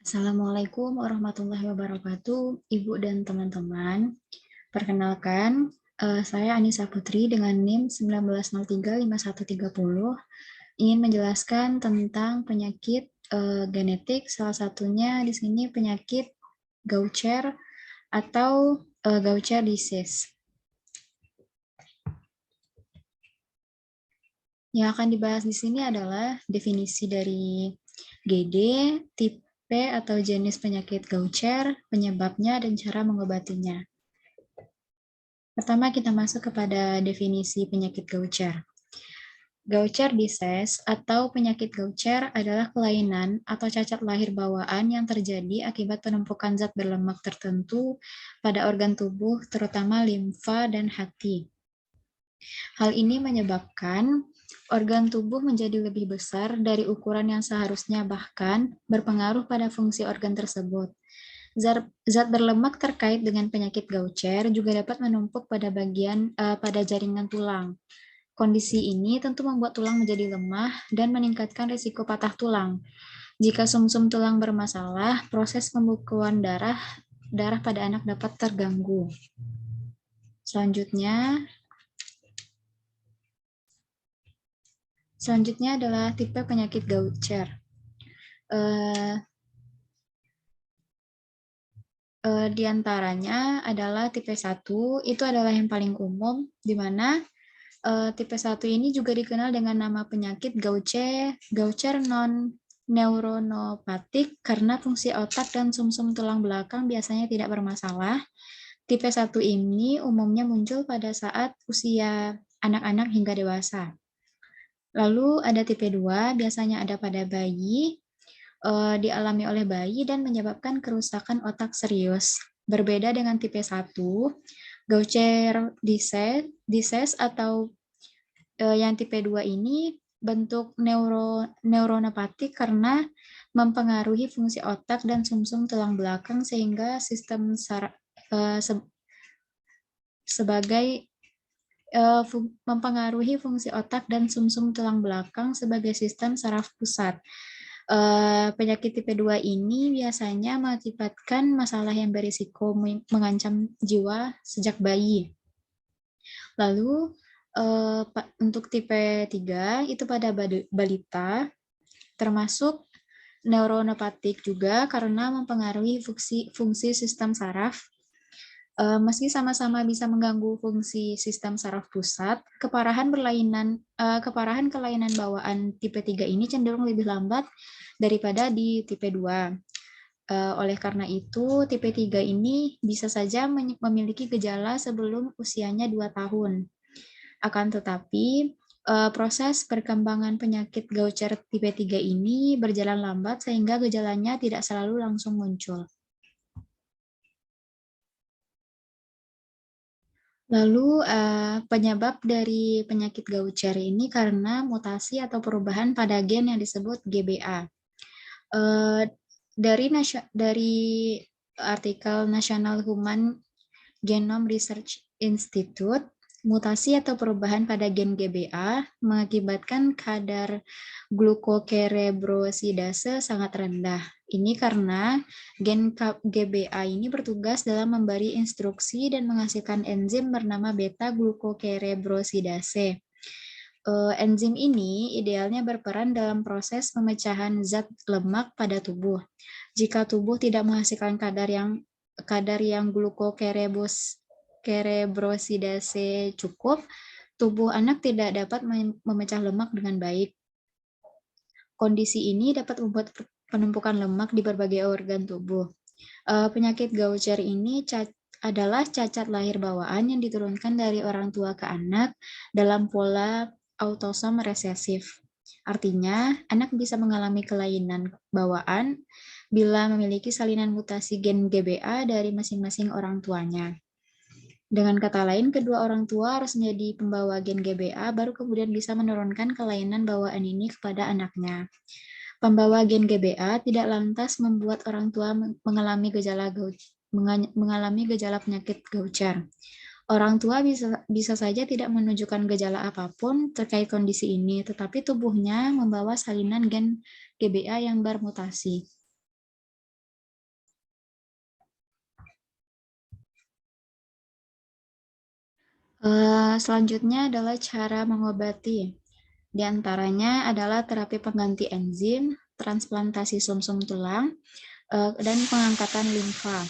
Assalamualaikum warahmatullahi wabarakatuh, Ibu dan teman-teman. Perkenalkan, saya Anissa Putri dengan NIM 19035130 ingin menjelaskan tentang penyakit genetik, salah satunya di sini penyakit Gaucher atau Gaucher disease. Yang akan dibahas di sini adalah definisi dari GD, tipe atau jenis penyakit Gaucher, penyebabnya, dan cara mengobatinya. Pertama, kita masuk kepada definisi penyakit Gaucher. Gaucher disease atau penyakit Gaucher adalah kelainan atau cacat lahir bawaan yang terjadi akibat penumpukan zat berlemak tertentu pada organ tubuh, terutama limfa dan hati. Hal ini menyebabkan organ tubuh menjadi lebih besar dari ukuran yang seharusnya, bahkan berpengaruh pada fungsi organ tersebut. Zat berlemak terkait dengan penyakit Gaucher juga dapat menumpuk pada jaringan tulang. Kondisi ini tentu membuat tulang menjadi lemah dan meningkatkan risiko patah tulang. Jika sumsum tulang bermasalah, proses pembekuan darah pada anak dapat terganggu. Selanjutnya adalah tipe penyakit Gaucher. Di antaranya adalah tipe 1, itu adalah yang paling umum, di mana tipe 1 ini juga dikenal dengan nama penyakit Gaucher non-neuronopatik karena fungsi otak dan sumsum tulang belakang biasanya tidak bermasalah. Tipe 1 ini umumnya muncul pada saat usia anak-anak hingga dewasa. Lalu ada tipe 2, biasanya ada pada bayi, dialami oleh bayi dan menyebabkan kerusakan otak serius. Berbeda dengan tipe 1, Gaucher disease atau yang tipe 2 ini bentuk neuronopatik karena mempengaruhi fungsi otak dan sumsum tulang belakang sehingga sistem mempengaruhi fungsi otak dan sumsum tulang belakang sebagai sistem saraf pusat. Penyakit tipe 2 ini biasanya mengakibatkan masalah yang berisiko mengancam jiwa sejak bayi. Lalu untuk tipe 3 itu pada balita, termasuk neuronopatik juga karena mempengaruhi fungsi sistem saraf. Meski sama-sama bisa mengganggu fungsi sistem saraf pusat, keparahan kelainan bawaan tipe 3 ini cenderung lebih lambat daripada di tipe 2. Oleh karena itu, tipe 3 ini bisa saja memiliki gejala sebelum usianya 2 tahun. Akan tetapi, proses perkembangan penyakit Gaucher tipe 3 ini berjalan lambat sehingga gejalanya tidak selalu langsung muncul. Lalu, penyebab dari penyakit Gaucher ini karena mutasi atau perubahan pada gen yang disebut GBA. Dari artikel National Human Genome Research Institute, mutasi atau perubahan pada gen GBA mengakibatkan kadar glukocerebrosidase sangat rendah. Ini karena gen GBA ini bertugas dalam memberi instruksi dan menghasilkan enzim bernama beta-glukocerebrosidase. Enzim ini idealnya berperan dalam proses pemecahan zat lemak pada tubuh. Jika tubuh tidak menghasilkan kadar yang glukocerebrosidase cukup, tubuh anak tidak dapat memecah lemak dengan baik. Kondisi ini dapat membuat penumpukan lemak di berbagai organ tubuh. Penyakit Gaucher ini adalah cacat lahir bawaan yang diturunkan dari orang tua ke anak dalam pola autosom resesif. Artinya, anak bisa mengalami kelainan bawaan bila memiliki salinan mutasi gen GBA dari masing-masing orang tuanya. Dengan kata lain, kedua orang tua harus menjadi pembawa gen GBA, baru kemudian bisa menurunkan kelainan bawaan ini kepada anaknya. Pembawa gen GBA tidak lantas membuat orang tua mengalami gejala penyakit Gaucher. Orang tua bisa saja tidak menunjukkan gejala apapun terkait kondisi ini, tetapi tubuhnya membawa salinan gen GBA yang bermutasi. Selanjutnya adalah cara mengobati. Di antaranya adalah terapi pengganti enzim, transplantasi sumsum tulang, dan pengangkatan limfa.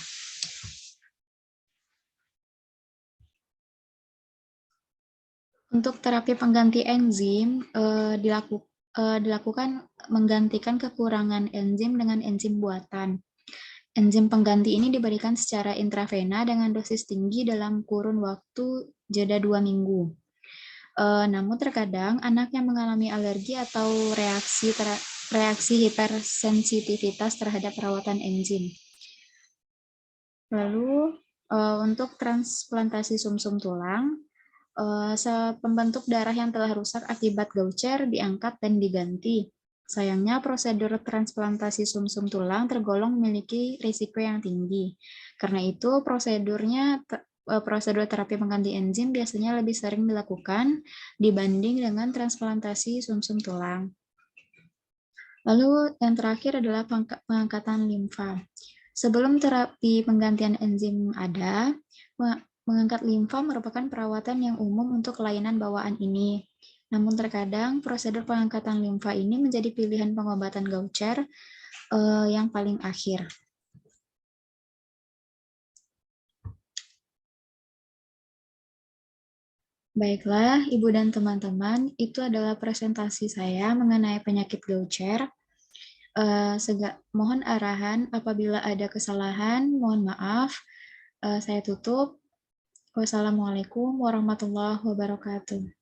Untuk terapi pengganti enzim dilakukan menggantikan kekurangan enzim dengan enzim buatan. Enzim pengganti ini diberikan secara intravena dengan dosis tinggi dalam kurun waktu jeda 2 minggu. Namun terkadang anak yang mengalami alergi atau reaksi hipersensitivitas terhadap perawatan enzim. Lalu untuk transplantasi sumsum tulang, pembentuk darah yang telah rusak akibat Gaucher diangkat dan diganti. Sayangnya prosedur transplantasi sumsum tulang tergolong memiliki risiko yang tinggi. Karena itu prosedur terapi pengganti enzim biasanya lebih sering dilakukan dibanding dengan transplantasi sumsum tulang. Lalu yang terakhir adalah pengangkatan limfa. Sebelum terapi penggantian enzim ada, mengangkat limfa merupakan perawatan yang umum untuk kelainan bawaan ini. Namun terkadang prosedur pengangkatan limfa ini menjadi pilihan pengobatan Gaucher yang paling akhir. Baiklah, Ibu dan teman-teman, itu adalah presentasi saya mengenai penyakit Gaucher. Mohon arahan apabila ada kesalahan, mohon maaf. Saya tutup. Wassalamualaikum warahmatullahi wabarakatuh.